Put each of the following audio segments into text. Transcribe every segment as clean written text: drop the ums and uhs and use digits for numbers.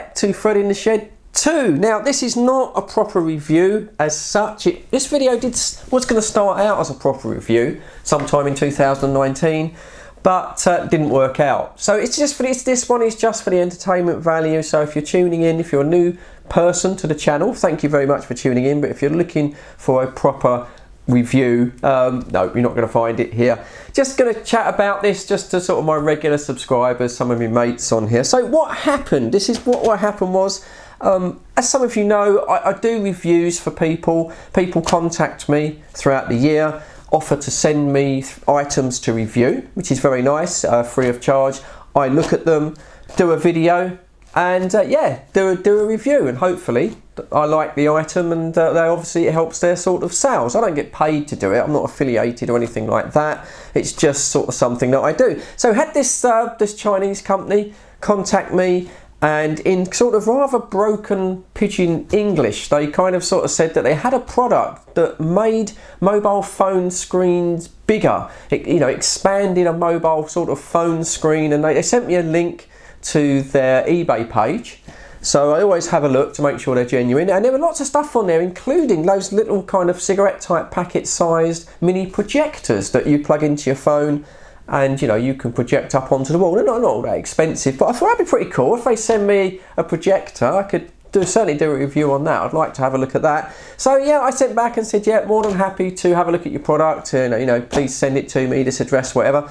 back to Fred in the Shed 2. Now this is not a proper review as such. This video was going to start out as a proper review sometime in 2019, but didn't work out. So it's just for this one is just for the entertainment value. So if you're tuning in, if you're a new person to the channel, thank you very much for tuning in. But if you're looking for a proper review, no, you're not going to find it here. Just going to chat about this just to sort of my regular subscribers, some of my mates on here. So what happened? This is what happened was, as some of you know, I do reviews for people. People contact me throughout the year, offer to send me items to review, which is very nice, free of charge. I look at them, do a video, and yeah, do a review, and hopefully I like the item, and obviously it helps their sort of sales. I don't get paid to do it. I'm not affiliated or anything like that. It's just sort of something that I do. So had this this Chinese company contact me, and in sort of rather broken pidgin English, they kind of sort of said that they had a product that made mobile phone screens bigger. You know, expanded a mobile sort of phone screen, and they sent me a link to their eBay page. So I always have a look to make sure they're genuine, and there were lots of stuff on there, including those little kind of cigarette type packet sized mini projectors that you plug into your phone, and you know, you can project up onto the wall. They're not all that expensive, but I thought that'd be pretty cool if they send me a projector. I could certainly do a review on that. I'd like to have a look at that. So yeah, I sent back and said, yeah, more than happy to have a look at your product, and you know, please send it to me, this address, whatever.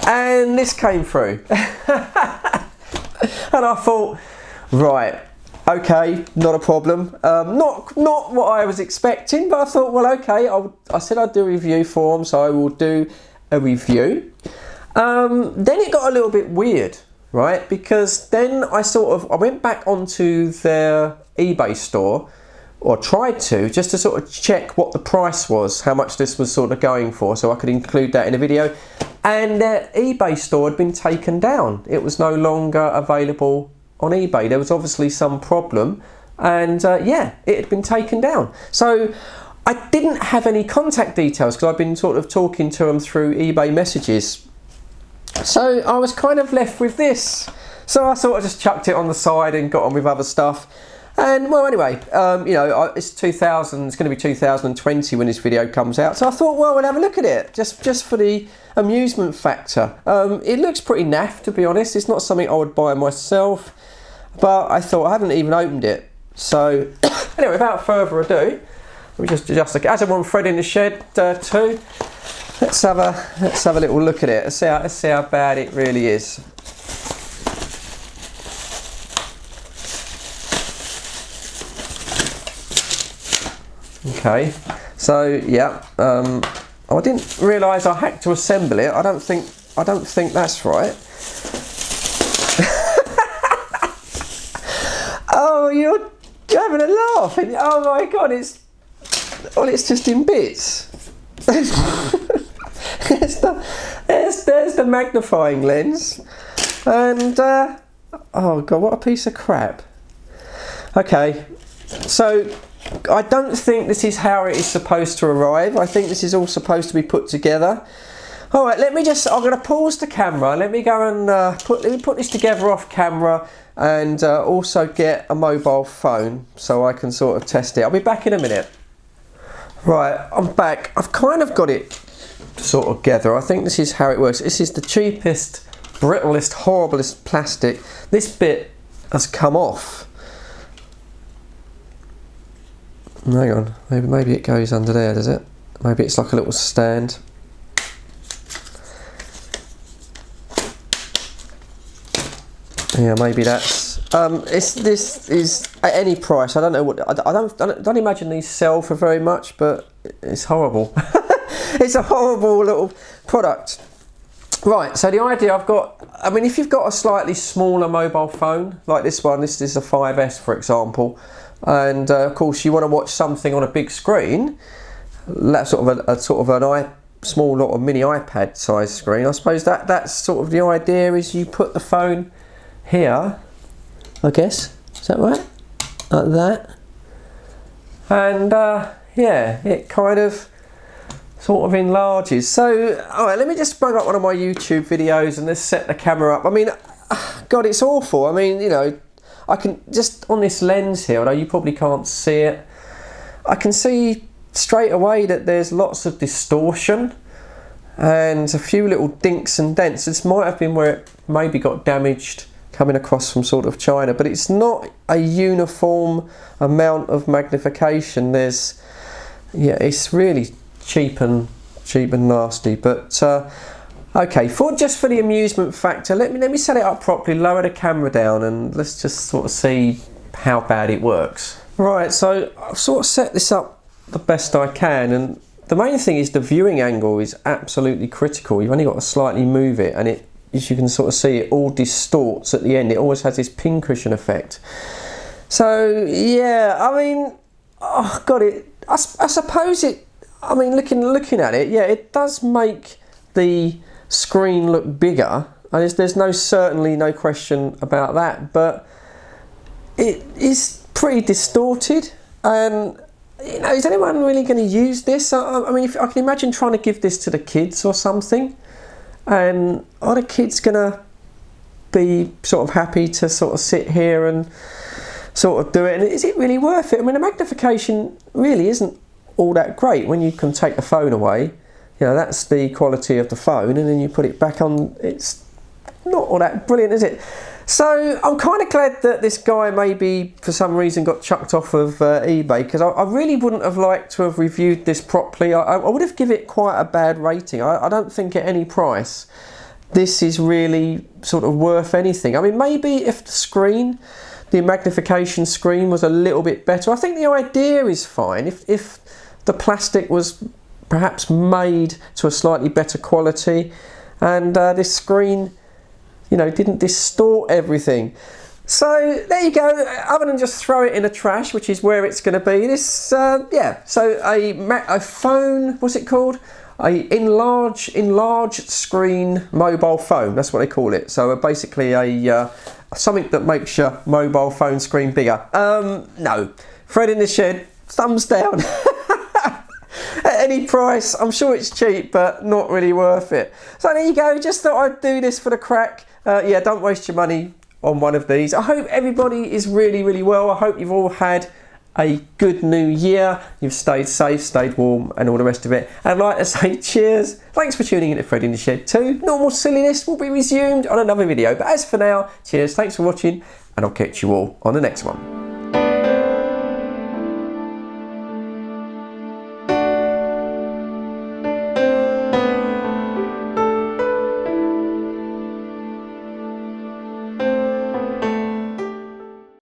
And this came through. And I thought, right, okay, not a problem. Not what I was expecting, but I thought, well, okay. I said I'd do a review for them, so I will do a review. Then it got a little bit weird, right? Because then I went back onto their eBay store, or tried to, just to sort of check what the price was, how much this was sort of going for, so I could include that in a video. And their eBay store had been taken down. It was no longer available on eBay. There was obviously some problem, and yeah, it had been taken down. So I didn't have any contact details because I've been sort of talking to them through eBay messages. So I was kind of left with this. So I sort of just chucked it on the side and got on with other stuff. And well, anyway, you know, it's 2000. It's going to be 2020 when this video comes out. So I thought, well, we'll have a look at it just for the amusement factor. It looks pretty naff, to be honest. It's not something I would buy myself, but I thought I haven't even opened it. So anyway, without further ado, we just as I'm on Fred in the Shed 2. Let's have a little look at it. Let's see how bad it really is. Okay, so yeah, I didn't realise I had to assemble it. I don't think that's right. Oh, you're having a laugh! Oh my god, it's just in bits. There's the magnifying lens, and oh god, what a piece of crap. Okay, so I don't think this is how it is supposed to arrive. I think this is all supposed to be put together. All right, I'm going to pause the camera. Let me go and put this together off camera, and also get a mobile phone so I can sort of test it. I'll be back in a minute. Right, I'm back. I've kind of got it sort of together. I think this is how it works. This is the cheapest, brittlest, horriblest plastic. This bit has come off. Hang on, maybe it goes under there, does it? Maybe it's like a little stand. Yeah, maybe that's. This is at any price. I don't know what. I don't imagine these sell for very much, but it's horrible. It's a horrible little product. Right. So the idea I've got. I mean, if you've got a slightly smaller mobile phone like this one, this is a 5S, for example. And of course, you want to watch something on a big screen, that's sort of an small little mini iPad size screen. I suppose that's sort of the idea. Is you put the phone here, I guess. Is that right? Like that, and yeah, it kind of sort of enlarges. So, all right, let me just bring up one of my YouTube videos and let's set the camera up. I mean, God, it's awful. I mean, you know, I can, just on this lens here, although you probably can't see it, I can see straight away that there's lots of distortion and a few little dinks and dents. This might have been where it maybe got damaged coming across from sort of China, but it's not a uniform amount of magnification. There's, yeah, it's really cheap and nasty. But okay, just for the amusement factor, let me set it up properly, lower the camera down, and let's just sort of see how bad it works. Right, so I've sort of set this up the best I can, and the main thing is the viewing angle is absolutely critical. You've only got to slightly move it, and it, as you can sort of see, it all distorts at the end. It always has this pincushion effect. So yeah, I mean, oh god, I suppose it, I mean, looking at it, yeah, it does make the screen look bigger, and there's certainly no question about that, but it is pretty distorted. And you know, is anyone really going to use this? I mean, if I can imagine trying to give this to the kids or something, and are the kids going to be sort of happy to sort of sit here and sort of do it? And is it really worth it? I mean, the magnification really isn't all that great when you can take the phone away. You know, that's the quality of the phone, and then you put it back on, it's not all that brilliant, is it? So I'm kind of glad that this guy maybe for some reason got chucked off of eBay, because I really wouldn't have liked to have reviewed this properly. I would have given it quite a bad rating. I don't think at any price this is really sort of worth anything. I mean, maybe if the magnification screen was a little bit better. I think the idea is fine. If the plastic was perhaps made to a slightly better quality, and this screen, you know, didn't distort everything. So there you go. Other than just throw it in the trash, which is where it's going to be. This, yeah. So a phone. What's it called? A enlarge screen mobile phone. That's what they call it. So basically a something that makes your mobile phone screen bigger. No. Fred in the Shed. Thumbs down. At any price, I'm sure it's cheap, but not really worth it. So there you go. Just thought I'd do this for the crack. Yeah, don't waste your money on one of these. I hope everybody is really, really well. I hope you've all had a good new year. You've stayed safe, stayed warm, and all the rest of it. And I'd like to say cheers. Thanks for tuning in to Fred in the Shed 2. Normal silliness will be resumed on another video. But as for now, cheers, thanks for watching, and I'll catch you all on the next one.